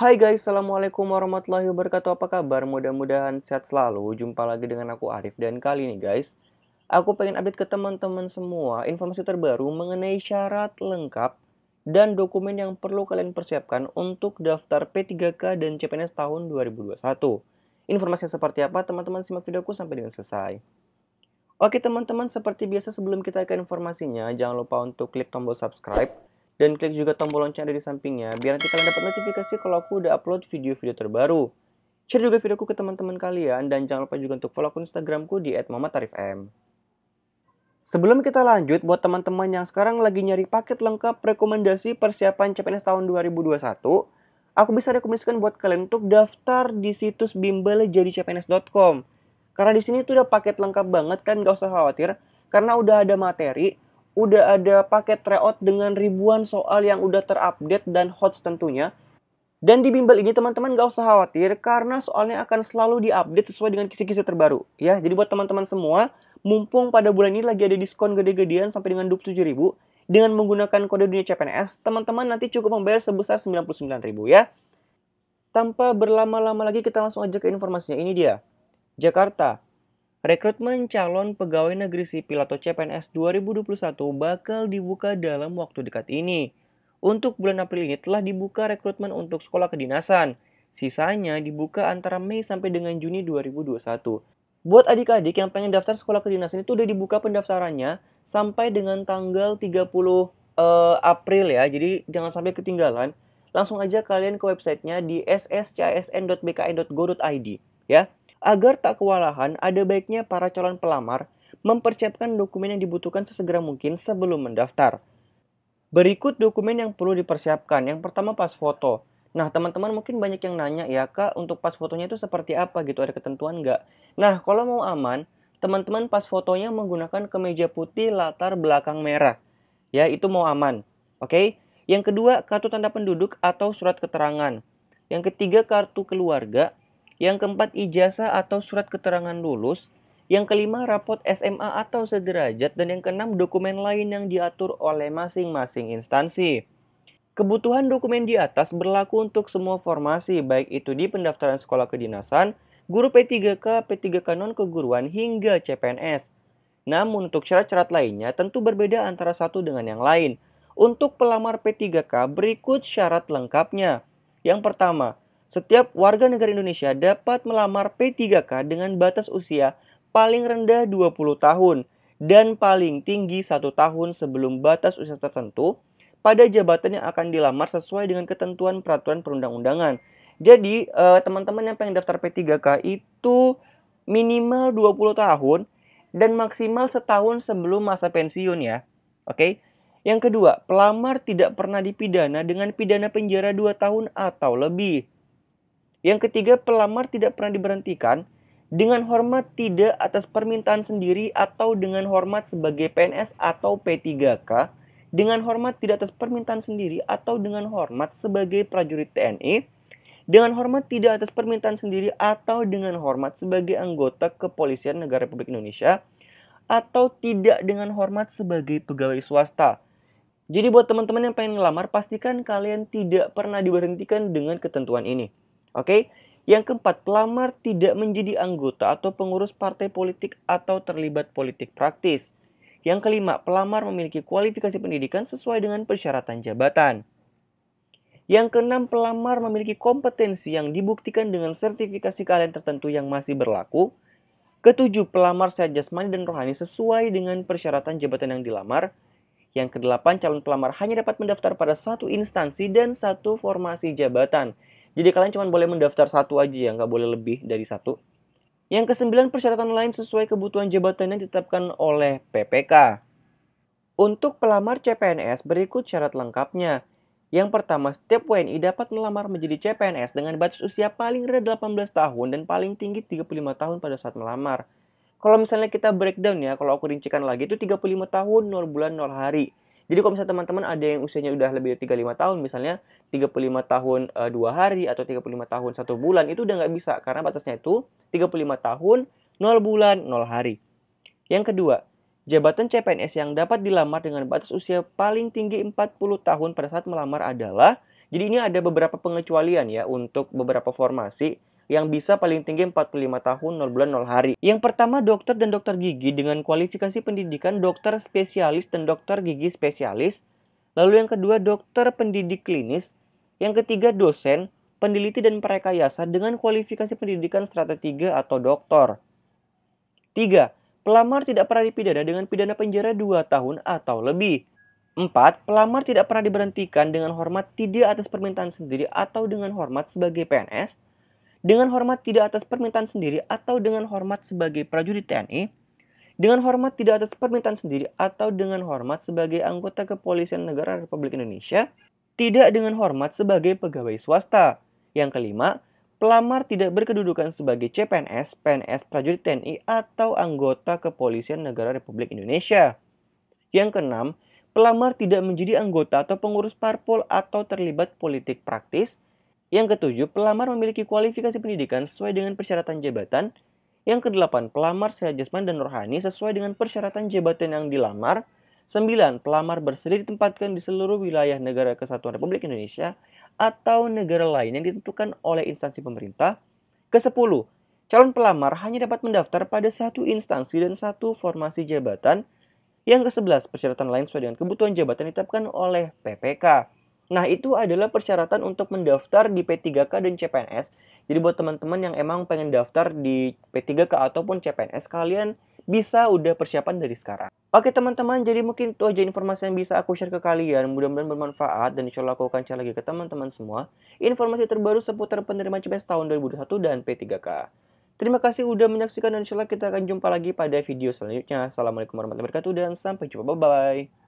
Hai guys, Assalamualaikum warahmatullahi wabarakatuh. Apa kabar? Mudah-mudahan sehat selalu. Jumpa lagi dengan aku Arif. Dan kali ini guys, aku pengen update ke teman-teman semua informasi terbaru mengenai syarat lengkap dan dokumen yang perlu kalian persiapkan untuk daftar P3K dan CPNS tahun 2021. Informasinya seperti apa? Teman-teman simak videoku sampai dengan selesai. Oke teman-teman, seperti biasa sebelum kita ke informasinya, jangan lupa untuk klik tombol subscribe dan klik juga tombol lonceng ada di sampingnya, biar nanti kalian dapat notifikasi kalau aku udah upload video-video terbaru. Share juga videoku ke teman-teman kalian, dan jangan lupa juga untuk follow akun Instagramku di @muhammadarifm. Sebelum kita lanjut, buat teman-teman yang sekarang lagi nyari paket lengkap rekomendasi persiapan CPNS tahun 2021, aku bisa rekomendasikan buat kalian untuk daftar di situs bimbel-jadi-cpns.com. Karena di sini tuh udah paket lengkap banget kan, gak usah khawatir. Karena udah ada materi, udah ada paket tryout dengan ribuan soal yang udah terupdate dan hot tentunya. Dan di bimbel ini teman-teman gak usah khawatir karena soalnya akan selalu diupdate sesuai dengan kisi-kisi terbaru. Ya, jadi buat teman-teman semua, mumpung pada bulan ini lagi ada diskon gede-gedean sampai dengan 27.000 dengan menggunakan kode dunia CPNS, teman-teman nanti cukup membayar sebesar 99.000 ya. Tanpa berlama-lama lagi kita langsung aja ke informasinya. Ini dia. Jakarta. Rekrutmen calon pegawai negeri sipil atau CPNS 2021 bakal dibuka dalam waktu dekat ini. Untuk bulan April ini telah dibuka rekrutmen untuk sekolah kedinasan. Sisanya dibuka antara Mei sampai dengan Juni 2021. Buat adik-adik yang pengen daftar sekolah kedinasan itu udah dibuka pendaftarannya sampai dengan tanggal 30 April ya. Jadi jangan sampai ketinggalan. Langsung aja kalian ke websitenya di sscsn.bki.go.id ya. Agar tak kewalahan, ada baiknya para calon pelamar mempersiapkan dokumen yang dibutuhkan sesegera mungkin sebelum mendaftar. Berikut dokumen yang perlu dipersiapkan. Yang pertama pas foto. Nah, teman-teman mungkin banyak yang nanya ya, Kak, untuk pas fotonya itu seperti apa gitu, ada ketentuan nggak? Nah, kalau mau aman, teman-teman pas fotonya menggunakan kemeja putih latar belakang merah. Ya, itu mau aman. Oke? Yang kedua, kartu tanda penduduk atau surat keterangan. Yang ketiga, kartu keluarga. Yang keempat, ijazah atau surat keterangan lulus. Yang kelima, rapot SMA atau sederajat. Dan yang keenam, dokumen lain yang diatur oleh masing-masing instansi. Kebutuhan dokumen di atas berlaku untuk semua formasi, baik itu di pendaftaran sekolah kedinasan, guru P3K, P3K non-keguruan, hingga CPNS. Namun untuk syarat-syarat lainnya tentu berbeda antara satu dengan yang lain. Untuk pelamar P3K berikut syarat lengkapnya. Yang pertama, setiap warga negara Indonesia dapat melamar P3K dengan batas usia paling rendah 20 tahun dan paling tinggi 1 tahun sebelum batas usia tertentu pada jabatan yang akan dilamar sesuai dengan ketentuan peraturan perundang-undangan. Jadi, teman-teman yang pengen daftar P3K itu minimal 20 tahun dan maksimal setahun sebelum masa pensiun ya. Oke. Yang kedua, pelamar tidak pernah dipidana dengan pidana penjara 2 tahun atau lebih. Yang ketiga, pelamar tidak pernah diberhentikan dengan hormat tidak atas permintaan sendiri atau dengan hormat sebagai PNS atau P3K, dengan hormat tidak atas permintaan sendiri atau dengan hormat sebagai prajurit TNI, dengan hormat tidak atas permintaan sendiri atau dengan hormat sebagai anggota Kepolisian Negara Republik Indonesia, atau tidak dengan hormat sebagai pegawai swasta. Jadi buat teman-teman yang pengen ngelamar, pastikan kalian tidak pernah diberhentikan dengan ketentuan ini. Oke? Yang keempat, pelamar tidak menjadi anggota atau pengurus partai politik atau terlibat politik praktis. Yang kelima, pelamar memiliki kualifikasi pendidikan sesuai dengan persyaratan jabatan. Yang keenam, pelamar memiliki kompetensi yang dibuktikan dengan sertifikasi keahlian tertentu yang masih berlaku. Ketujuh, pelamar sehat jasmani dan rohani sesuai dengan persyaratan jabatan yang dilamar. Yang kedelapan, calon pelamar hanya dapat mendaftar pada satu instansi dan satu formasi jabatan. Jadi kalian cuma boleh mendaftar satu aja ya, nggak boleh lebih dari satu. Yang kesembilan, persyaratan lain sesuai kebutuhan jabatan yang ditetapkan oleh PPK. Untuk pelamar CPNS berikut syarat lengkapnya. Yang pertama, setiap WNI dapat melamar menjadi CPNS dengan batas usia paling rendah 18 tahun dan paling tinggi 35 tahun pada saat melamar. Kalau misalnya kita breakdown ya, kalau aku rincikan lagi itu 35 tahun 0 bulan 0 hari. Jadi kalau misalnya teman-teman ada yang usianya udah lebih dari 35 tahun, misalnya 35 tahun 2 hari atau 35 tahun 1 bulan, itu udah nggak bisa karena batasnya itu 35 tahun 0 bulan 0 hari. Yang kedua, jabatan CPNS yang dapat dilamar dengan batas usia paling tinggi 40 tahun pada saat melamar adalah Jadi ini ada beberapa pengecualian ya untuk beberapa formasi yang bisa paling tinggi 45 tahun 0 bulan 0 hari. Yang pertama dokter dan dokter gigi dengan kualifikasi pendidikan dokter spesialis dan dokter gigi spesialis. Lalu yang kedua dokter pendidik klinis. Yang ketiga dosen, peneliti dan perekayasa dengan kualifikasi pendidikan strata 3 atau doktor. 3. Pelamar tidak pernah dipidana dengan pidana penjara 2 tahun atau lebih. 4. Pelamar tidak pernah diberhentikan dengan hormat tidak atas permintaan sendiri atau dengan hormat sebagai PNS, dengan hormat tidak atas permintaan sendiri atau dengan hormat sebagai prajurit TNI, dengan hormat tidak atas permintaan sendiri atau dengan hormat sebagai anggota kepolisian negara Republik Indonesia, tidak dengan hormat sebagai pegawai swasta. Yang kelima, pelamar tidak berkedudukan sebagai CPNS, PNS, prajurit TNI, atau anggota kepolisian negara Republik Indonesia. Yang keenam, pelamar tidak menjadi anggota atau pengurus parpol atau terlibat politik praktis. Yang ketujuh, pelamar memiliki kualifikasi pendidikan sesuai dengan persyaratan jabatan. Yang kedelapan, pelamar sehat jasmani dan rohani sesuai dengan persyaratan jabatan yang dilamar. 9. Pelamar bersedia ditempatkan di seluruh wilayah negara kesatuan Republik Indonesia atau negara lain yang ditentukan oleh instansi pemerintah. Ke-10. Calon pelamar hanya dapat mendaftar pada satu instansi dan satu formasi jabatan. Yang ke-11, persyaratan lain sesuai dengan kebutuhan jabatan ditetapkan oleh PPK. Nah, itu adalah persyaratan untuk mendaftar di P3K dan CPNS. Jadi buat teman-teman yang emang pengen daftar di P3K ataupun CPNS, kalian bisa udah persiapan dari sekarang. Oke teman-teman, jadi mungkin itu aja informasi yang bisa aku share ke kalian. Mudah-mudahan bermanfaat dan insya Allah aku akan share lagi ke teman-teman semua informasi terbaru seputar penerimaan CPNS tahun 2021 dan P3K. Terima kasih udah menyaksikan dan insya Allah kita akan jumpa lagi pada video selanjutnya. Assalamualaikum warahmatullahi wabarakatuh dan sampai jumpa. Bye-bye.